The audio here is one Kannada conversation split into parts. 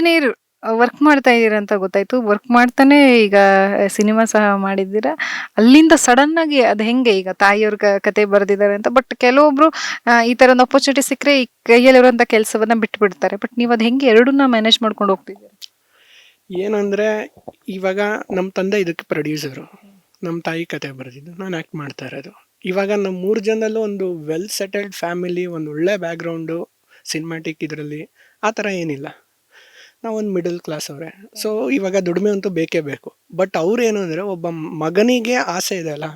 ಇಂಜಿನಿಯರ್ ವರ್ಕ್ ಮಾಡ್ತಾ ಇದ್ದೀರಾ ಅಂತ ಗೊತ್ತಾಯ್ತು. ವರ್ಕ್ ಮಾಡ್ತಾನೆ ಈಗ ಸಿನಿಮಾ ಸಹ ಮಾಡಿದ್ದೀರಾ. ಅಲ್ಲಿಂದ ಸಡನ್ ಆಗಿ ಅದು ಹೆಂಗೆ ಈಗ ತಾಯಿಯವ್ರ ಕತೆ ಬರೆದಿದ್ದಾರೆ ಅಂತ. ಬಟ್ ಕೆಲವೊಬ್ರು ಈ ತರ ಒಂದು ಅಪರ್ಚುನಿಟಿ ಸಿಕ್ಕರೆ ಈ ಕೈಯಲ್ಲಿರುವಂತ ಕೆಲಸವನ್ನ ಬಿಟ್ಬಿಡ್ತಾರೆ. ಬಟ್ ನೀವು ಅದು ಹೆಂಗೆ ಎರಡನ್ನ ಮ್ಯಾನೇಜ್ ಮಾಡ್ಕೊಂಡು ಹೋಗ್ತಿದ್ದೀರಾ? ಏನಂದರೆ ಇವಾಗ ನಮ್ಮ ತಂದೆ ಇದಕ್ಕೆ ಪ್ರೊಡ್ಯೂಸರು, ನಮ್ಮ ತಾಯಿ ಕತೆ ಬರೆದಿದ್ದು, ನಾನು ಆ್ಯಕ್ಟ್ ಮಾಡ್ತಾ ಇರೋದು. ಇವಾಗ ನಮ್ಮ 3 ಜನದಲ್ಲೂ ಒಂದು ವೆಲ್ ಸೆಟಲ್ಡ್ ಫ್ಯಾಮಿಲಿ, ಒಂದು ಒಳ್ಳೆ ಬ್ಯಾಕ್ಗ್ರೌಂಡು, ಸಿನಿಮ್ಯಾಟಿಕ್ ಇದರಲ್ಲಿ ಆ ಥರ ಏನಿಲ್ಲ. ನಾವೊಂದು ಮಿಡಲ್ ಕ್ಲಾಸ್ ಅವರೇ. ಸೊ ಇವಾಗ ದುಡಿಮೆ ಅಂತೂ ಬೇಕೇ ಬೇಕು. ಬಟ್ ಅವ್ರೇನು ಅಂದರೆ ಒಬ್ಬ ಮಗನಿಗೆ ಆಸೆ ಇದೆ ಅಲ್ಲ,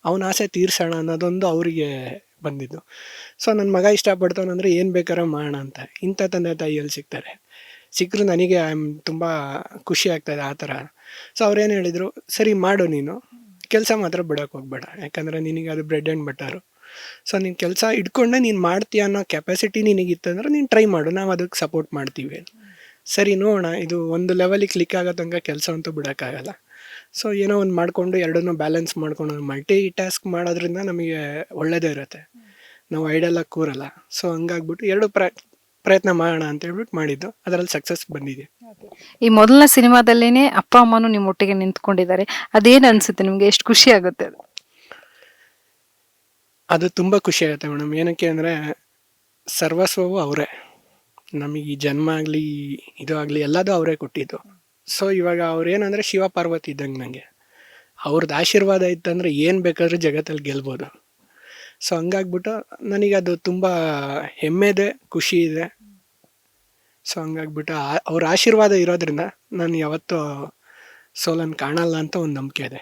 ಅವನ ಆಸೆ ತೀರ್ಸೋಣ ಅನ್ನೋದೊಂದು ಅವರಿಗೆ ಬಂದಿದ್ದು. ಸೊ ನನ್ನ ಮಗ ಇಷ್ಟಪಡ್ತಾನಂದರೆ ಏನು ಬೇಕಾದ್ರೂ ಮಾಡೋಣ ಅಂತ ಇಂಥ ತಂದೆ ತಾಯಿಯಲ್ಲಿ ಸಿಗ್ತಾರೆ. ಸಿಕ್ಕರು ನನಗೆ ತುಂಬ ಖುಷಿ ಆಗ್ತಾಯಿದೆ ಆ ಥರ. ಸೊ ಅವ್ರೇನು ಹೇಳಿದರು, ಸರಿ ಮಾಡು ನೀನು, ಕೆಲಸ ಮಾತ್ರ ಬಿಡೋಕೆ ಹೋಗ್ಬೇಡ, ಯಾಕಂದರೆ ನಿನಗೆ ಅದು ಬ್ರೆಡ್ ಆ್ಯಂಡ್ ಬಟರು. ಸೊ ನೀನು ಕೆಲಸ ಇಟ್ಕೊಂಡೆ ನೀನು ಮಾಡ್ತೀಯ ಅನ್ನೋ ಕೆಪಾಸಿಟಿ ನಿನಗಿತ್ತಂದ್ರೆ ನೀನು ಟ್ರೈ ಮಾಡು, ನಾವು ಅದಕ್ಕೆ ಸಪೋರ್ಟ್ ಮಾಡ್ತೀವಿ. ಸರಿ ನೋಡೋಣ, ಇದು ಒಂದು ಲೆವೆಲಿಗೆ ಕ್ಲಿಕ್ ಆಗೋ ತನಕ ಕೆಲಸ ಅಂತೂ ಬಿಡೋಕ್ಕಾಗಲ್ಲ. ಸೊ ಏನೋ ಒಂದು ಮಾಡಿಕೊಂಡು ಎರಡನ್ನೂ ಬ್ಯಾಲೆನ್ಸ್ ಮಾಡ್ಕೊಂಡು ಮಲ್ಟಿ ಟಾಸ್ಕ್ ಮಾಡೋದ್ರಿಂದ ನಮಗೆ ಒಳ್ಳೆಯದೇ ಇರುತ್ತೆ, ನಾವು ಐಡಲಾಗಿ ಕೂರಲ್ಲ. ಸೊ ಹಂಗಾಗ್ಬಿಟ್ಟು ಎರಡು ಪ್ರಯತ್ನ ಮಾಡೋಣ ಅಂತ ಹೇಳ್ಬಿಟ್ಟು ಮಾಡಿದ್ದು, ಅದರಲ್ಲಿ ಸಕ್ಸಸ್ ಬಂದಿದೆ. ಈ ಮೊದಲನೇ ಸಿನಿಮಾದಲ್ಲೇನೆ ಅಪ್ಪ ಅಮ್ಮನೂ ನಿಮ್ಮ ಒಟ್ಟಿಗೆ ನಿಂತ್ಕೊಂಡಿದ್ದಾರೆ. ಅದೇನ್ ಅನ್ಸುತ್ತೆ ನಿಮ್ಗೆ? ಎಷ್ಟು ಖುಷಿ ಆಗುತ್ತೆ ಅದು? ಅದು ತುಂಬ ಖುಷಿ ಆಗುತ್ತೆ ಮೇಡಮ್. ಏನಕ್ಕೆ ಅಂದರೆ ಸರ್ವಸ್ವವು ಅವರೇ, ನಮಗೆ ಈ ಜನ್ಮ ಆಗಲಿ ಇದು ಆಗಲಿ ಎಲ್ಲದೂ ಅವರೇ ಕೊಟ್ಟಿದ್ದು. ಸೊ ಇವಾಗ ಅವ್ರೇನಂದರೆ ಶಿವ ಪಾರ್ವತಿ ಇದ್ದಂಗೆ ನನಗೆ. ಅವ್ರದ್ದು ಆಶೀರ್ವಾದ ಇತ್ತಂದರೆ ಏನು ಬೇಕಾದ್ರೂ ಜಗತ್ತಲ್ಲಿ ಗೆಲ್ಬೋದು. ಸೊ ಹಂಗಾಗ್ಬಿಟ್ಟು ನನಗದು ತುಂಬ ಹೆಮ್ಮೆ ಇದೆ, ಖುಷಿ ಇದೆ. ಸೊ ಹಂಗಾಗ್ಬಿಟ್ಟು ಅವ್ರ ಆಶೀರ್ವಾದ ಇರೋದ್ರಿಂದ ನಾನು ಯಾವತ್ತೂ ಸೋಲನ್ನು ಕಾಣಲ್ಲ ಅಂತ ಒಂದು ನಂಬಿಕೆ ಇದೆ.